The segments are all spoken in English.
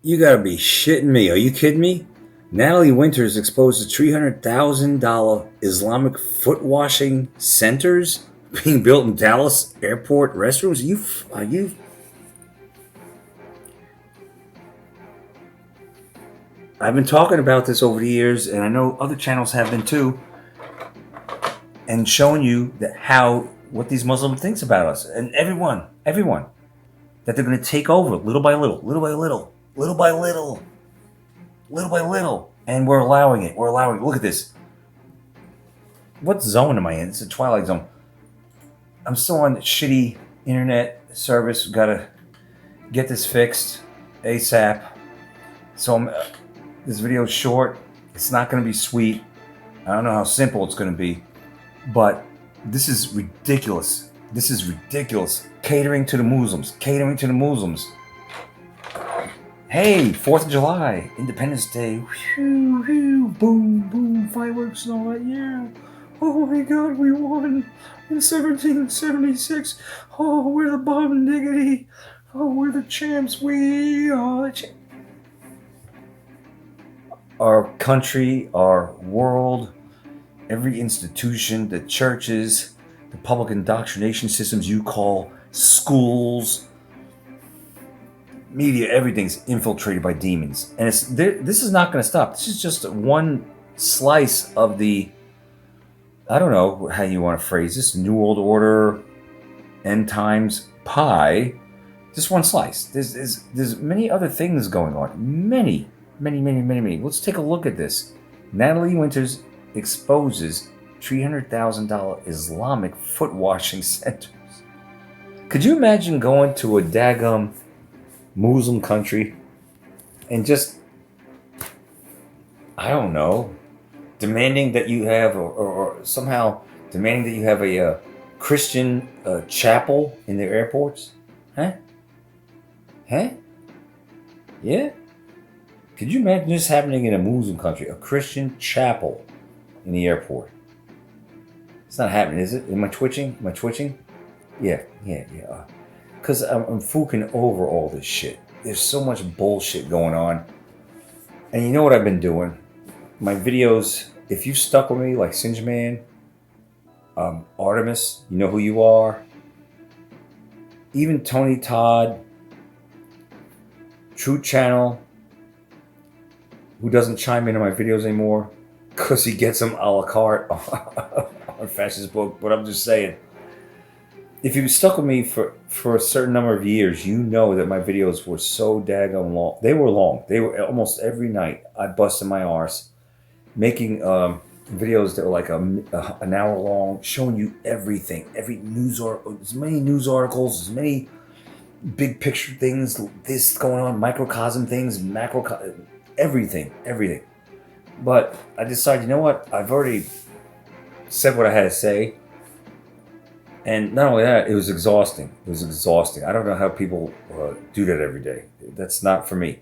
You gotta be shitting me. Are you kidding me? Natalie Winters exposed to $300,000 Islamic foot washing centers being built in Dallas airport restrooms. Are you? I've been talking about this over the years, and I know other channels have been too, and showing you that what these Muslim thinks about us, and everyone, that they're going to take over little by little, little by little, little by little, little by little, and we're allowing it. We're allowing it. Look at this. What zone am I in? It's a Twilight Zone. I'm still on shitty internet service. Gotta get this fixed ASAP. So this video is short. It's not going to be sweet. I don't know how simple it's going to be, but this is ridiculous. This is ridiculous. Catering to the Muslims. Catering to the Muslims. Hey, 4th of July, Independence Day. Whew, whew, boom, boom, fireworks and all that. Yeah. Oh my God, we won in 1776. Oh, we're the bomb diggity. Oh, we're the champs. We are the champs. Our country, our world, every institution, the churches, the public indoctrination systems you call schools, media, everything's infiltrated by demons. And this is not going to stop. This is just one slice of the, I don't know how you want to phrase this, New World Order, end times pie. Just one slice. There's many other things going on. Many. Let's take a look at this. Natalie Winters exposes $300,000 Islamic foot washing centers. Could you imagine going to a daggum Muslim country and just, I don't know, demanding that you have, or somehow demanding that you have a Christian chapel in their airports? Huh? Yeah? Could you imagine this happening in a Muslim country? A Christian chapel in the airport. It's not happening, is it? Am I twitching? Yeah. Because I'm fucking over all this shit. There's so much bullshit going on. And you know what I've been doing? My videos, if you stuck with me like Singe Man, Artemis, you know who you are. Even Tony Todd, True Channel, who doesn't chime into my videos anymore because he gets them a la carte on Fascist Book. But I'm just saying, if you stuck with me for a certain number of years, you know that my videos were so daggone long. They were long. They were almost every night. I busted my arse making videos that were like an hour long, showing you everything, every news article, as many news articles, as many big picture things, this going on, microcosm things, everything. But I decided, you know what? I've already said what I had to say. And not only that, it was exhausting. I don't know how people do that every day. That's not for me.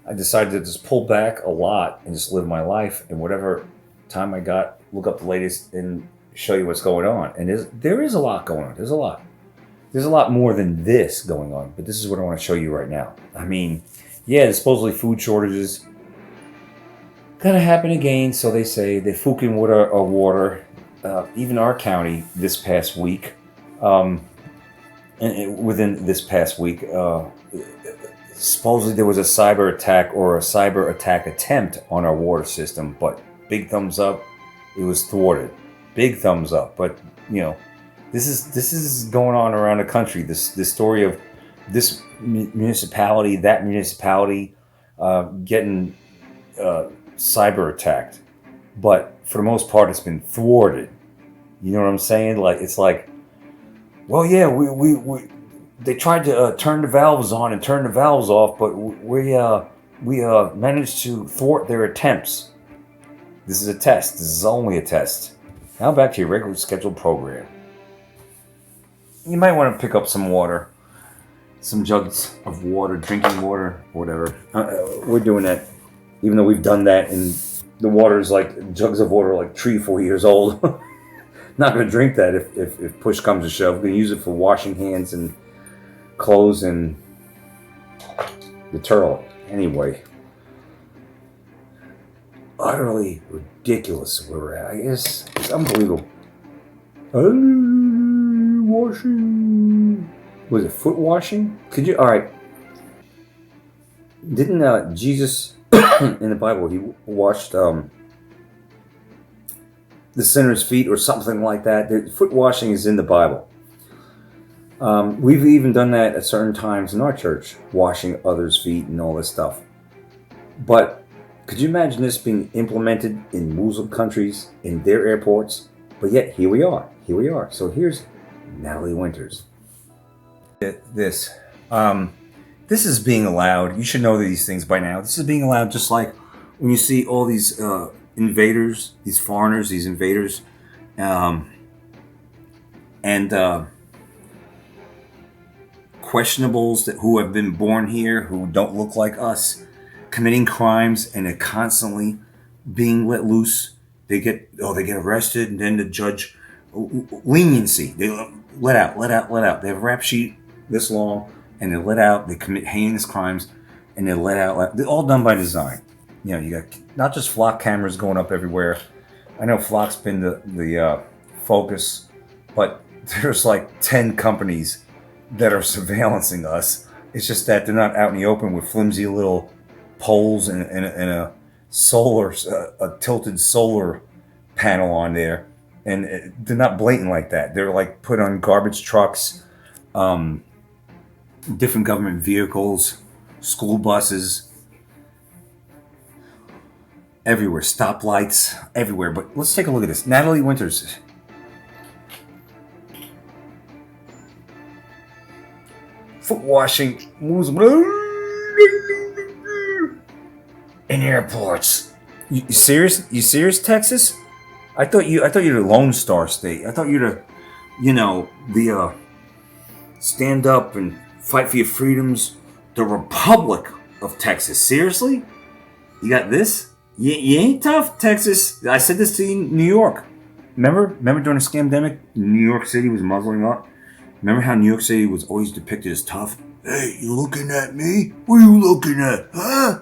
I decided to just pull back a lot and just live my life. And whatever time I got, look up the latest and show you what's going on. And there is a lot going on. There's a lot. There's a lot more than this going on. But this is what I want to show you right now. I mean, yeah, there's supposedly food shortages. Gonna happen again, so they say. They're fucking with our water. Even our county this past week, within this past week, supposedly there was a cyber attack attempt on our water system, but big thumbs up, it was thwarted. Big thumbs up, but you know, this is going on around the country. This story of this municipality, that municipality, getting cyber attacked, but for the most part, it's been thwarted. You know what I'm saying? Like, it's like, well, yeah, we they tried to turn the valves on and turn the valves off, but we managed to thwart their attempts. This is a test. This is only a test. Now back to your regularly scheduled program. You might want to pick up some water, some jugs of water, drinking water, whatever. We're doing that, even though we've done that, and the water is like jugs of water, like 3-4 years old. Not going to drink that if push comes to shove. We're going to use it for washing hands and clothes and the toilet. Anyway, utterly ridiculous where we're at. I guess it's unbelievable. Washing. Was it foot washing? Could you? All right. Didn't Jesus in the Bible, he washed the sinner's feet or something like that? The foot washing is in the Bible. We've even done that at certain times in our church, washing others' feet and all this stuff. But could you imagine this being implemented in Muslim countries, in their airports? But yet, here we are. Here we are. So here's Natalie Winters. This is being allowed. You should know these things by now. This is being allowed just like when you see all these invaders, these foreigners, these invaders, and questionables who have been born here, who don't look like us, committing crimes, and they're constantly being let loose. They get arrested, and then the judge, leniency. They let out. They have a rap sheet this long, and they're let out. They commit heinous crimes, and they're let out. They're all done by design. You know, you got not just flock cameras going up everywhere. I know flock's been the focus, but there's like 10 companies that are surveillancing us. It's just that they're not out in the open with flimsy little poles and a a tilted solar panel on there, and they're not blatant like that. They're like put on garbage trucks, different government vehicles, school buses, everywhere, stoplights, everywhere. But let's take a look at this. Natalie Winters. Foot washing in airports. You serious? You serious, Texas? I thought you're the Lone Star State. I thought you're the stand up and fight for your freedoms, the Republic of Texas. Seriously? You got this? You ain't tough, Texas. I said this to you in New York. Remember during the scamdemic, New York City was muzzling up. Remember how New York City was always depicted as tough? Hey, you looking at me? What are you looking at? Huh?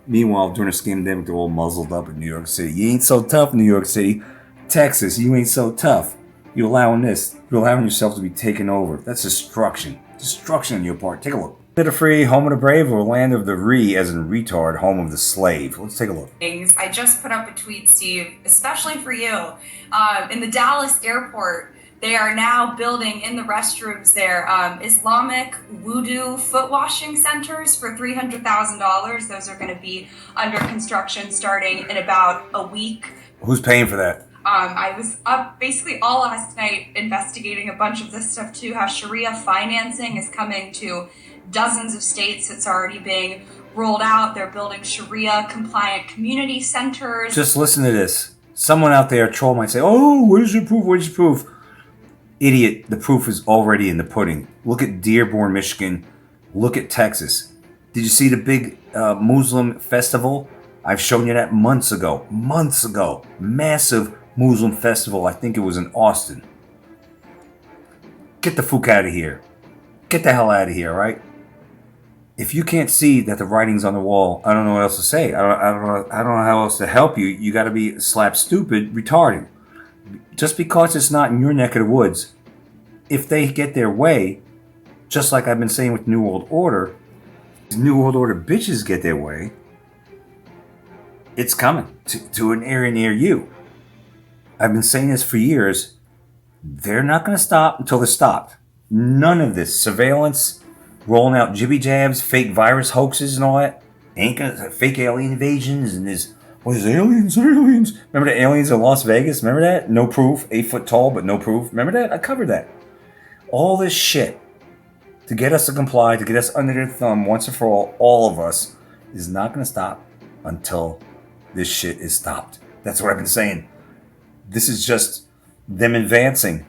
Meanwhile, during the scamdemic, they're all muzzled up in New York City. You ain't so tough, New York City. Texas, you ain't so tough. You're allowing this. You're allowing yourself to be taken over. That's destruction. Destruction on your part. Take a look. Land of the free, home of the brave, or land of the as in retard, home of the slave? Let's take a look. I just put up a tweet, Steve, especially for you. In the Dallas airport, they are now building in the restrooms there Islamic voodoo foot washing centers for $300,000. Those are going to be under construction starting in about a week. Who's paying for that? I was up basically all last night investigating a bunch of this stuff too, how Sharia financing is coming to dozens of states. It's already being rolled out. They're building Sharia compliant community centers. Just listen to this. Someone out there, a troll, might say, oh, where's your proof? Where's your proof? Idiot, the proof is already in the pudding. Look at Dearborn, Michigan. Look at Texas. Did you see the big Muslim festival? I've shown you that months ago. Massive Muslim festival. I think it was in Austin. Get the fuck out of here. Get the hell out of here, right? If you can't see that the writing's on the wall, I don't know what else to say. I don't know how else to help you. You got to be slap stupid, retarded. Just because it's not in your neck of the woods, if they get their way, just like I've been saying with New World Order, New World Order bitches get their way, it's coming to an area near you. I've been saying this for years. They're not going to stop until they're stopped. None of this surveillance, rolling out jibby jabs, fake virus hoaxes and all that, ain't gonna fake alien invasions and there's aliens. Remember the aliens in Las Vegas? Remember that? No proof, 8 foot tall, but no proof. Remember that? I covered that. All this shit to get us to comply, to get us under their thumb once and for all of us, is not going to stop until this shit is stopped. That's what I've been saying. This is just them advancing.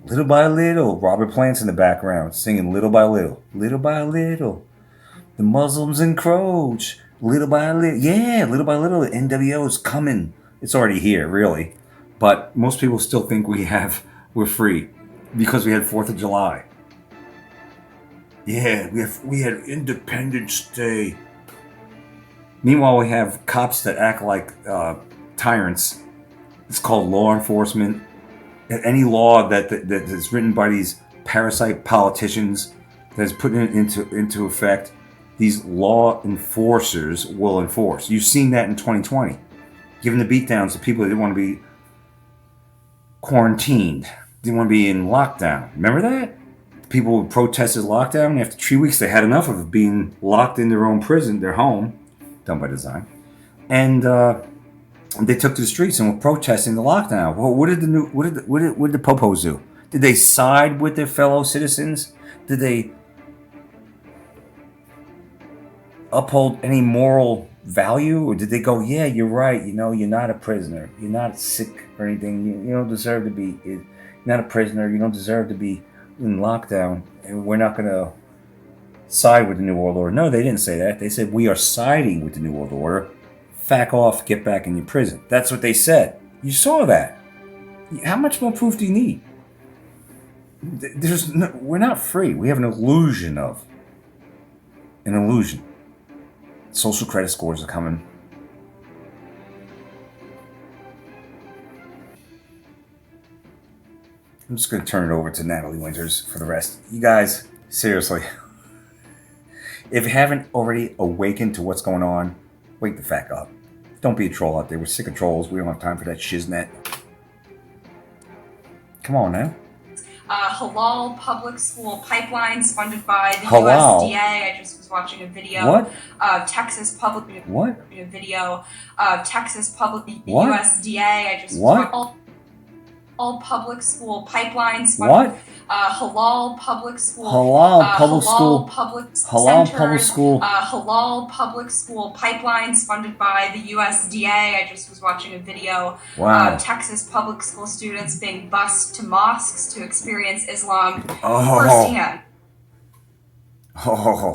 Little by little. Robert Plant's in the background singing little by little. Little by little. The Muslims encroach. Little by little. Yeah, little by little. The NWO is coming. It's already here, really. But most people still think we're free because we had 4th of July. Yeah, we had Independence Day. Meanwhile, we have cops that act like tyrants. It's called law enforcement. Any law that is written by these parasite politicians that is put into effect, these law enforcers will enforce. You've seen that in 2020, giving the beatdowns to people that didn't want to be quarantined, didn't want to be in lockdown. Remember that? People who protested lockdown, after 3 weeks, they had enough of it being locked in their own prison, their home, done by design, and they took to the streets and were protesting the lockdown. Well, what did the popos do? Did they side with their fellow citizens? Did they uphold any moral value, or did they go, yeah, you're right, you're not a prisoner, you're not sick or anything, you don't deserve to be, you're not a prisoner, you don't deserve to be in lockdown, and we're not going to side with the New World Order? No, they didn't say that. They said, we are siding with the New World Order. Fack off, get back in your prison. That's what they said. You saw that. How much more proof do you need? We're not free. We have an illusion of. An illusion. Social credit scores are coming. I'm just going to turn it over to Natalie Winters for the rest. You guys, seriously, if you haven't already awakened to what's going on, wake the fuck up. Don't be a troll out there. We're sick of trolls. We don't have time for that shiznit. Come on now. Halal public school pipelines funded by the Halal. USDA. I just was watching a video. What? Texas public. What? A video. Texas public. What? USDA. I just what? All public school pipelines. What? Halal public school. Halal public school. Halal centers, public school. Halal public school pipelines funded by the USDA. I just was watching a video. Wow. Texas public school students being bused to mosques to experience Islam firsthand. Oh.